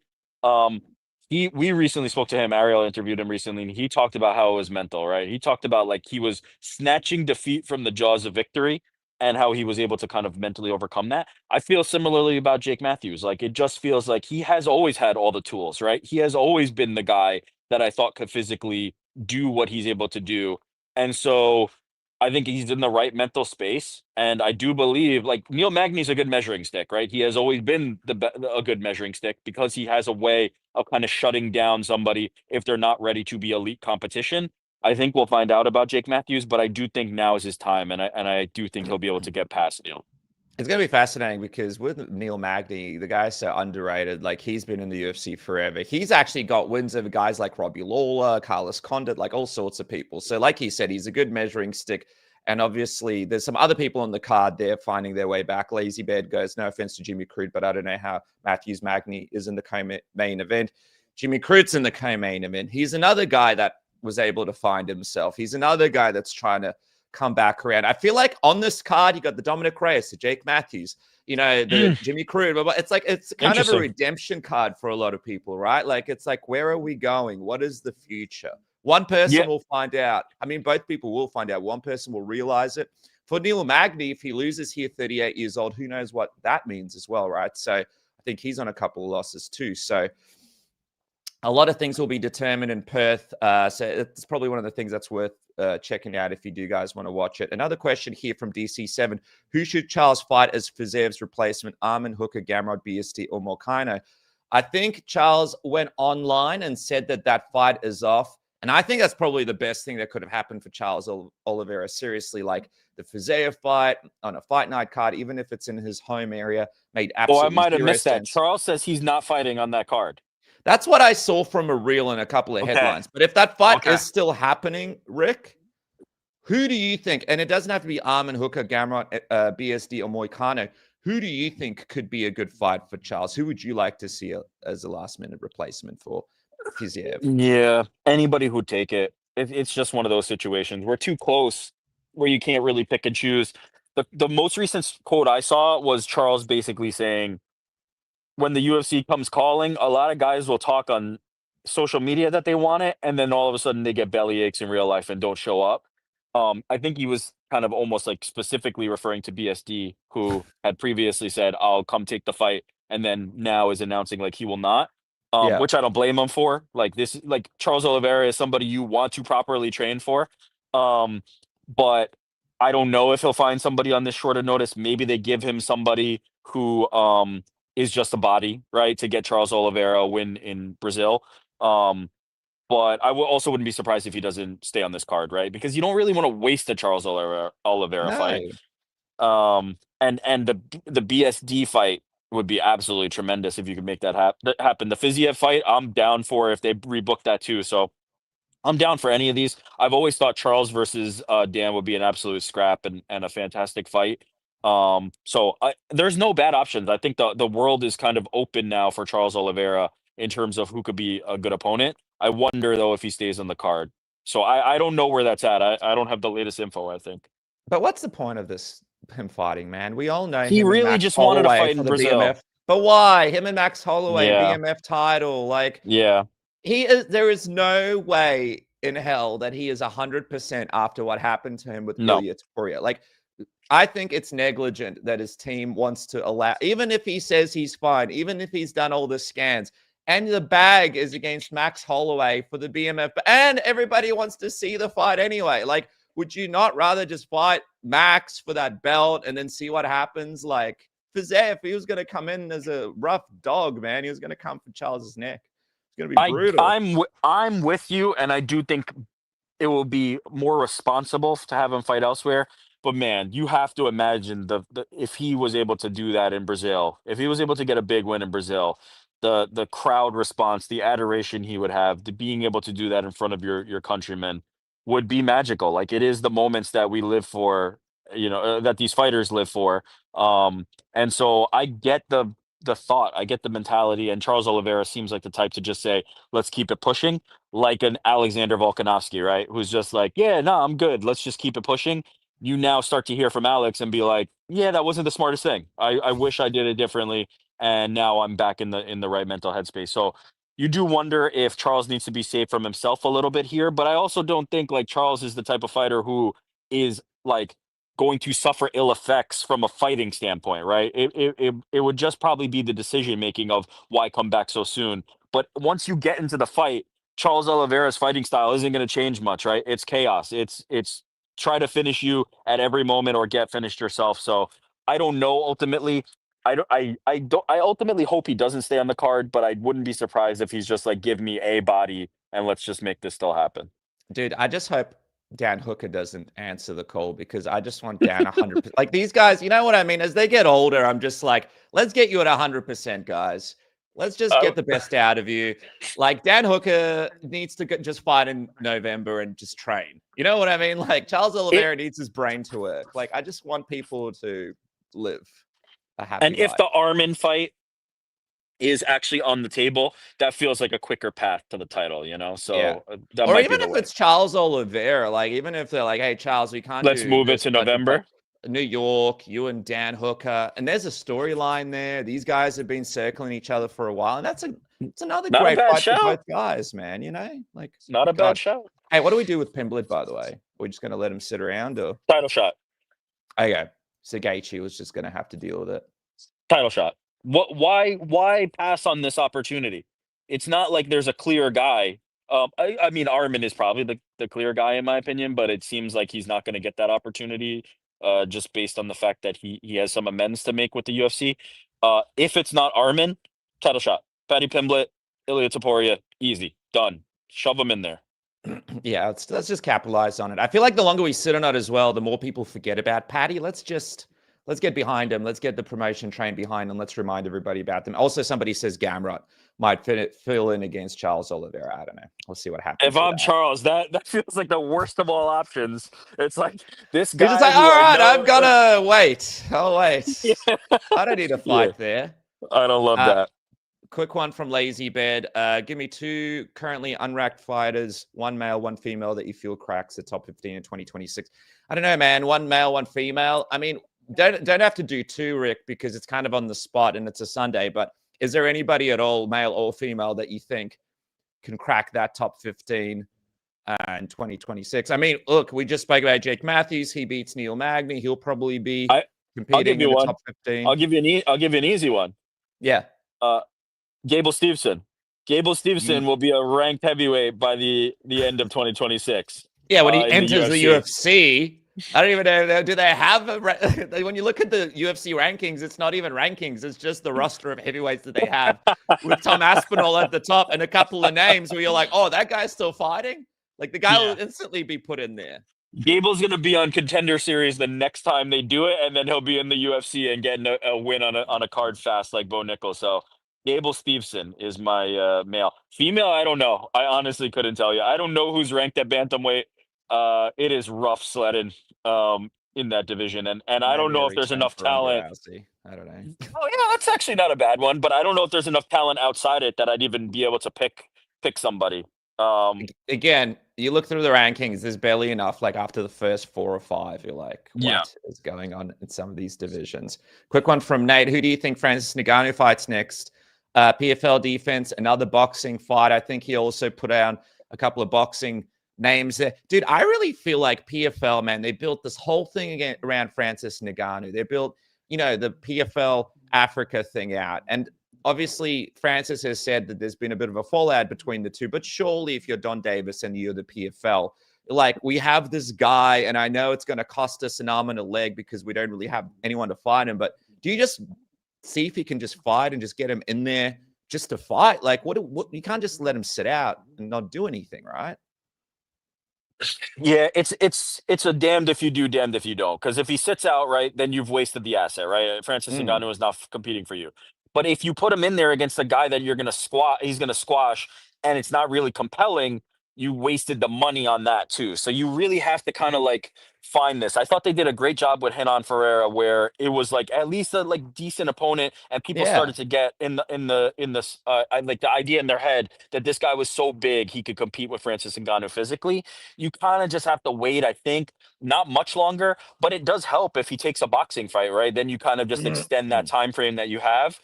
We recently spoke to him. Ariel interviewed him recently, and he talked about how it was mental, right? He talked about like he was snatching defeat from the jaws of victory and how he was able to kind of mentally overcome that. I feel similarly about Jake Matthews. Like it just feels like he has always had all the tools, right? He has always been the guy that I thought could physically do what he's able to do. And so I think he's in the right mental space. And I do believe like Neil Magny's a good measuring stick, right? He has always been a good measuring stick because he has a way of kind of shutting down somebody if they're not ready to be elite competition. I think we'll find out about Jake Matthews, but I do think now is his time, and I do think he'll be able to get past Neil. It's going to be fascinating because with Neil Magny, the guy's so underrated. Like, he's been in the UFC forever. He's actually got wins over guys like Robbie Lawler, Carlos Condit, like all sorts of people. So like he said, he's a good measuring stick. And obviously, there's some other people on the card there finding their way back. Lazy Bed goes, no offense to Jimmy Crude, but I don't know how Matthews Magny is in the co-main event. Jimmy Crude's in the co-main event. He's another guy that was able to find himself. He's another guy that's trying to come back around. I feel like on this card, you got the Dominic Reyes, the Jake Matthews, the Jimmy Crude. It's like, it's kind of a redemption card for a lot of people, right? Like, it's like, where are we going? What is the future? One person will find out. I mean, both people will find out. One person will realize it. For Neil Magny, if he loses here 38 years old, who knows what that means as well, right? So I think he's on a couple of losses too. So a lot of things will be determined in Perth. So it's probably one of the things that's worth checking out if you do guys want to watch it. Another question here from DC7. Who should Charles fight as Fizev's replacement? Armin, Hooker, Gamrod, BSD, or Morkano? I think Charles went online and said that fight is off. And I think that's probably the best thing that could have happened for Charles Oliveira. Seriously, like the Fizev fight on a fight night card, even if it's in his home area, made absolutely I might have missed that. sense. Charles says he's not fighting on that card. That's what I saw from a reel and a couple of headlines. But if that fight is still happening, Rick, who do you think, and it doesn't have to be Armin, Hooker, Gamrot, BSD, or Moicano, who do you think could be a good fight for Charles? Who would you like to see as a last-minute replacement for Fiziev? Yeah, anybody who'd take it. It's just one of those situations. We're too close where you can't really pick and choose. The most recent quote I saw was Charles basically saying, when the UFC comes calling, a lot of guys will talk on social media that they want it, and then all of a sudden they get belly aches in real life and don't show up. I think he was kind of almost like specifically referring to BSD, who had previously said, I'll come take the fight, and then now is announcing like he will not. Which I don't blame him for. Like Charles Oliveira is somebody you want to properly train for. But I don't know if he'll find somebody on this short of notice. Maybe they give him somebody who is just a body, right, to get Charles Oliveira a win in Brazil. But I also wouldn't be surprised if he doesn't stay on this card, right? Because you don't really want to waste a Charles Oliveira fight. And the BSD fight would be absolutely tremendous if you could make that happen. The Fiziev fight, I'm down for if they rebook that too. So I'm down for any of these. I've always thought Charles versus Dan would be an absolute scrap and a fantastic fight. So there's no bad options. I think the world is kind of open now for Charles Oliveira in terms of who could be a good opponent. I wonder though if he stays on the card. So I don't know where that's at. I don't have the latest info, I think. But what's the point of him fighting, man? We all know he really just wanted to fight in Brazil. BMF. But why? Him and Max Holloway, BMF title. Like, there is no way in hell that he is 100% after what happened to him with Ilya Topuria. Like, I think it's negligent that his team wants to allow, even if he says he's fine, even if he's done all the scans, and the bag is against Max Holloway for the BMF, and everybody wants to see the fight anyway. Like, would you not rather just fight Max for that belt and then see what happens? Like, Fiziev, he was going to come in as a rough dog, man. He was going to come for Charles's neck. It's going to be brutal. I'm with you, and I do think it will be more responsible to have him fight elsewhere. But man, you have to imagine if he was able to do that in Brazil, if he was able to get a big win in Brazil, the crowd response, the adoration he would have, the being able to do that in front of your countrymen would be magical. Like, it is the moments that we live for, that these fighters live for. And so I get the thought, I get the mentality, and Charles Oliveira seems like the type to just say, let's keep it pushing, like an Alexander Volkanovski, right? Who's just like, yeah, no, I'm good. Let's just keep it pushing. You now start to hear from Alex and be like, yeah, that wasn't the smartest thing. I wish I did it differently. And now I'm back in the right mental headspace. So you do wonder if Charles needs to be saved from himself a little bit here, but I also don't think like Charles is the type of fighter who is like going to suffer ill effects from a fighting standpoint, right? It would just probably be the decision making of why come back so soon. But once you get into the fight, Charles Oliveira's fighting style isn't going to change much, right? It's chaos. It's try to finish you at every moment or get finished yourself. So I don't know ultimately. I ultimately hope he doesn't stay on the card, but I wouldn't be surprised if he's just like, give me a body and let's just make this still happen. Dude, I just hope Dan Hooker doesn't answer the call, because I just want Dan 100%. Like these guys, you know what I mean? As they get older, I'm just like, let's get you at 100%, guys. Let's just get the best out of you. Like Dan Hooker needs to just fight in November and just train. You know what I mean? Like Charles Oliveira needs his brain to work. Like I just want people to live a happy And if life. the Armin fight is actually on the table, that feels like a quicker path to the title, you know? So Yeah. that Or might even be the if way. it's Charles Oliveira, like even if they're like, hey, Charles, we can't Let's do move it this, to but November. New York, you and Dan Hooker, and there's a storyline there. These guys have been circling each other for a while, and it's another Not a great bad fight for shout. both guys, man. You know, like Not a God. bad shout. Hey, what do we do with Pimblett, by the way? We're just going to let him sit around, or Title shot. okay, so Gaethje was just going to have to deal with it. Title shot. Why pass on this opportunity? It's not like there's a clear guy. I mean, Armin is probably the clear guy in my opinion, but it seems like he's not going to get that opportunity just based on the fact that he has some amends to make with the UFC. If it's not Armin, title shot. Paddy Pimblett, Ilya Taporia, easy, done. Shove him in there. Yeah, let's just capitalize on it. I feel like the longer we sit on it as well, the more people forget about Paddy. Let's get behind him. Let's get the promotion train behind him. Let's remind everybody about them. Also, somebody says Gamrot might fill in against Charles Oliveira. I don't know. We'll see what happens. If I'm Charles, that feels like the worst of all options. It's like this guy. He's just like, all right, I've got to wait. I'll wait. Yeah. I don't need a fight there. I don't love that. Quick one from Lazy Bed. Give me 2 currently unranked fighters, 1 male, 1 female, that you feel cracks the top 15 in 2026. I don't know, man. 1 male, 1 female. I mean, don't have to do 2, Rick, because it's kind of on the spot and it's a Sunday. But is there anybody at all, male or female, that you think can crack that top 15 in 2026? I mean, look, we just spoke about Jake Matthews. He beats Neil Magny. He'll probably be competing in the top 15. I'll give you an easy one. Yeah. Gable Steveson. Gable Steveson will be a ranked heavyweight by the end of 2026. Yeah, when he enters the UFC. I don't even know. Do they have when you look at the UFC rankings, it's not even rankings. It's just the roster of heavyweights that they have with Tom Aspinall at the top and a couple of names where you're like, oh, that guy's still fighting? Like the guy will instantly be put in there. Gable's going to be on Contender Series the next time they do it, and then he'll be in the UFC and getting a win on a card fast like Bo Nickal. So Gable Steveson is my male. Female, I don't know. I honestly couldn't tell you. I don't know who's ranked at bantamweight. It is rough sledding in that division, and I don't know if there's enough talent. I don't know. Oh yeah, that's actually not a bad one, but I don't know if there's enough talent outside it that I'd even be able to pick somebody. Again, you look through the rankings, there's barely enough. Like after the first 4 or 5, you're like, what is going on in some of these divisions? Quick one from Nate. Who do you think Francis Ngannou fights next? PFL defense, another boxing fight. I think he also put out a couple of boxing names there. Dude, I really feel like PFL, man, they built this whole thing again around Francis Ngannou. They built, the PFL Africa thing out. And obviously, Francis has said that there's been a bit of a fallout between the two. But surely if you're Don Davis and you're the PFL, like, we have this guy, and I know it's going to cost us an arm and a leg because we don't really have anyone to fight him. But do you just see if he can just fight and just get him in there just to fight? Like, what you can't just let him sit out and not do anything, right? Yeah, it's a damned if you do, damned if you don't. Because if he sits out, right, then you've wasted the asset, right? Francis Ngannou is not competing for you. But if you put him in there against a guy that he's going to squash, and it's not really compelling, you wasted the money on that too. So you really have to kind of like find this. I thought they did a great job with Renan Ferreira, where it was like at least a like decent opponent, and people started to get in the like the idea in their head that this guy was so big he could compete with Francis Ngannou physically. You kind of just have to wait, I think, not much longer, but it does help if he takes a boxing fight, right? Then you kind of just extend that time frame that you have.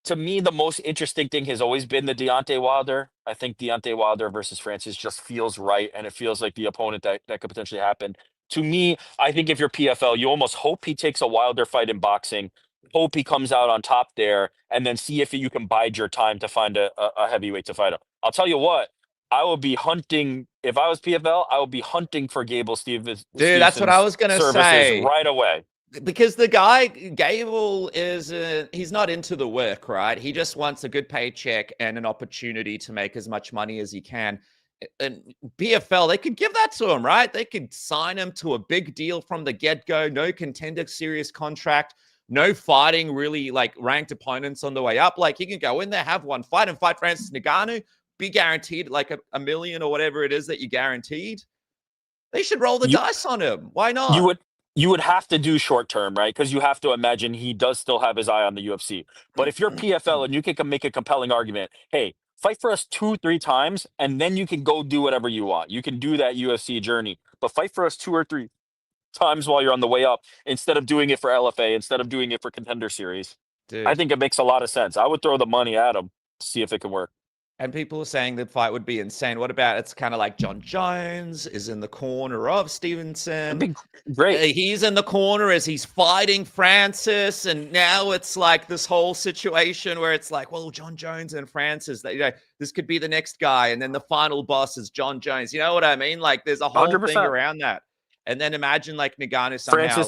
To me, the most interesting thing has always been the Deontay Wilder. I think Deontay Wilder versus Francis just feels right, and it feels like the opponent that could potentially happen. To me, I think if you're PFL, you almost hope he takes a Wilder fight in boxing, hope he comes out on top there, and then see if you can bide your time to find a heavyweight to fight him. I'll tell you what, I will be hunting. If I was PFL, I would be hunting for Gable Stevens. Dude, that's what I was going to say. Right away. Because the guy, Gable, he's not into the work, right? He just wants a good paycheck and an opportunity to make as much money as he can. And PFL, they could give that to him, right? They could sign him to a big deal from the get-go, no contender series contract, no fighting really like ranked opponents on the way up. Like he can go in there, have one fight and fight Francis Ngannou, be guaranteed like a million or whatever it is that you guaranteed. They should roll the dice on him. Why not? You would have to do short term, right? Because you have to imagine he does still have his eye on the UFC. But if you're PFL and you can make a compelling argument, hey, fight for us 2-3 times, and then you can go do whatever you want. You can do that UFC journey, but fight for us 2 or 3 times while you're on the way up, instead of doing it for LFA, instead of doing it for Contender Series. Dude. I think it makes a lot of sense. I would throw the money at him to see if it can work. And people are saying the fight would be insane. What about it's kind of like John Jones is in the corner of Stevenson? That'd be great. He's in the corner as he's fighting Francis, and now it's like this whole situation where it's like, well, John Jones and Francis, this could be the next guy, and then the final boss is John Jones. You know what I mean? Like, there's a whole 100%. thing around that. And then imagine like Ngannou somehow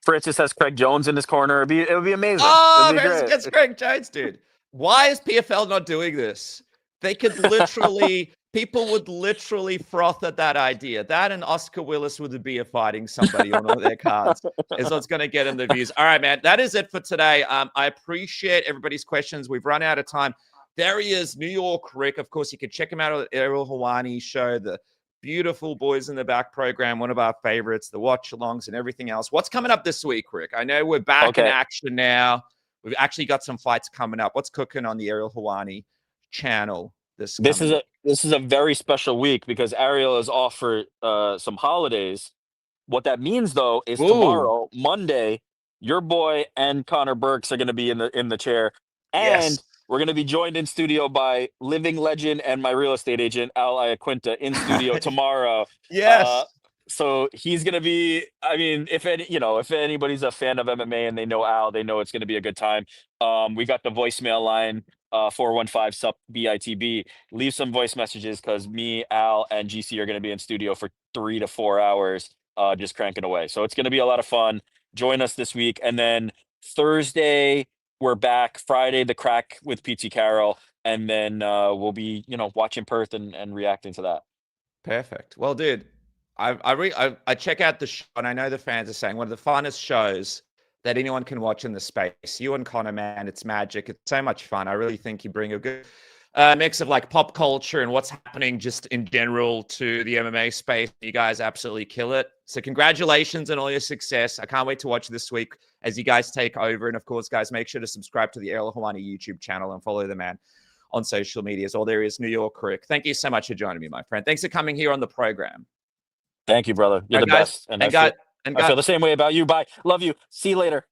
Francis has Craig Jones in his corner. It would be amazing. Oh, Francis gets Craig Jones, dude. Why is PFL not doing this? They could literally, people would literally froth at that idea. That and Oscar Willis would be fighting somebody on all their cards is what's going to get them the views. All right, man. That is it for today. I appreciate everybody's questions. We've run out of time. There he is, New York Ric. Of course, you can check him out on the Ariel Helwani show, the beautiful Boys in the Back program, one of our favorites, the watch-alongs and everything else. What's coming up this week, Rick? I know we're back in action now. We've actually got some fights coming up. What's cooking on the Ariel Helwani channel this is a very special week because Ariel is off for some holidays. What that means though is tomorrow, Monday, your boy and Connor Burks are going to be in the chair, and we're going to be joined in studio by living legend and my real estate agent Al Iaquinta in studio tomorrow. So he's going to be, I mean, if anybody's a fan of MMA and they know Al, they know it's going to be a good time. We got the voicemail line, 415-SUP-BITB. Leave some voice messages because me, Al, and GC are going to be in studio for 3 to 4 hours, just cranking away. So it's going to be a lot of fun. Join us this week. And then Thursday, we're back. Friday, the crack with PT Carroll. And then we'll be, watching Perth and reacting to that. Perfect. Well, dude, I check out the show, and I know the fans are saying one of the funnest shows that anyone can watch in the space. You and Connor, man, it's magic. It's so much fun. I really think you bring a good mix of like pop culture and what's happening just in general to the MMA space. You guys absolutely kill it. So congratulations on all your success. I can't wait to watch this week as you guys take over. And of course, guys, make sure to subscribe to the Ariel Helwani YouTube channel and follow the man on social media. All there is New York Ric. Thank you so much for joining me, my friend. Thanks for coming here on the program. Thank you, brother. You're the best. And I feel the same way about you. Bye. Love you. See you later.